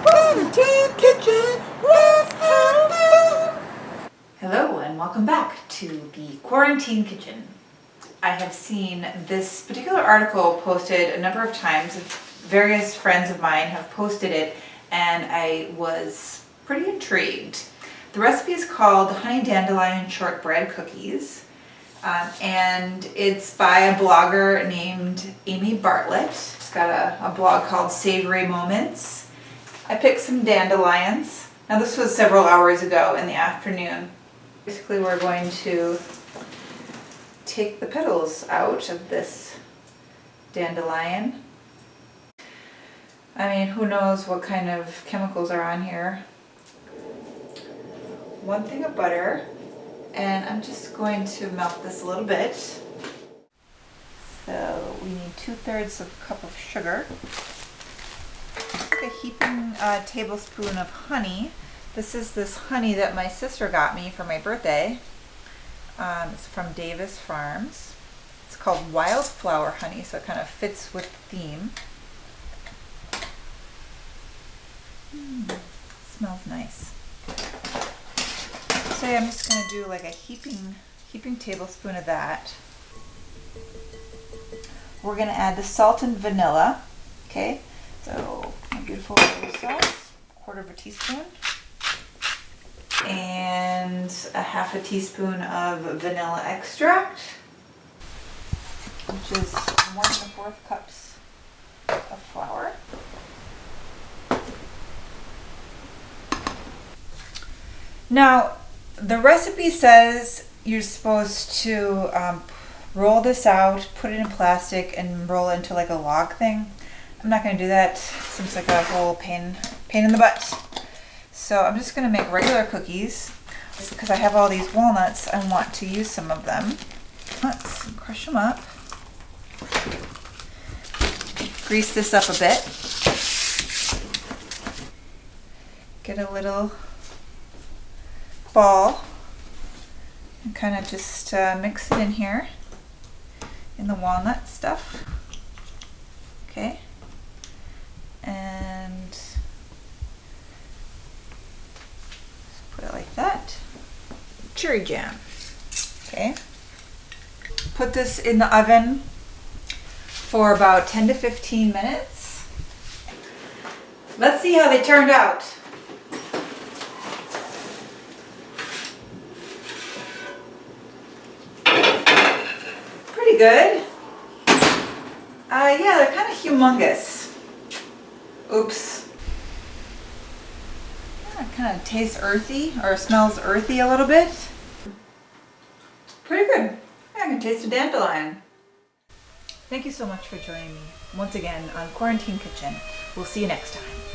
Quarantine kitchen, let's have fun. Hello and welcome back to the Quarantine Kitchen. I have seen this particular article posted a number of times. Various friends of mine have posted it and I was pretty intrigued. The recipe is called Honey Dandelion Shortbread Cookies. And it's by a blogger named Amy Bartlett. She's got a blog called Savory Moments. I picked some dandelions. Now this was several hours ago in the afternoon. Basically we're going to take the petals out of this dandelion. I mean, who knows what kind of chemicals are on here. 1 thing of butter. And I'm just going to melt this a little bit. So we need 2/3 of a cup of sugar. A heaping tablespoon of honey. This is this honey that my sister got me for my birthday. It's from Davis Farms. It's called wildflower honey, so it kind of fits with the theme. Smells nice. So yeah, I'm just going to do like a heaping tablespoon of that. We're going to add the salt and vanilla. Okay, so my beautiful little salt, 1/4 teaspoon, and a 1/2 teaspoon of vanilla extract, which is 1 1/4 cups of flour. Now, the recipe says you're supposed to roll this out, put it in plastic, and roll it into like a log thing. I'm not going to do that. Seems like a whole pain in the butt. So I'm just going to make regular cookies. Because I have all these walnuts, I want to use some of them. Let's crush them up. Grease this up a bit. Get a little ball and kind of just mix it in here in the walnut stuff. Okay, and just put it like that. Cherry jam. Okay, put this in the oven for about 10 to 15 minutes. Let's see how they turned out. Good. Yeah, they're kind of humongous. Oops. Yeah, it kind of tastes earthy or smells earthy a little bit. Pretty good. Yeah, I can taste a dandelion. Thank you so much for joining me once again on Quarantine Kitchen. We'll see you next time.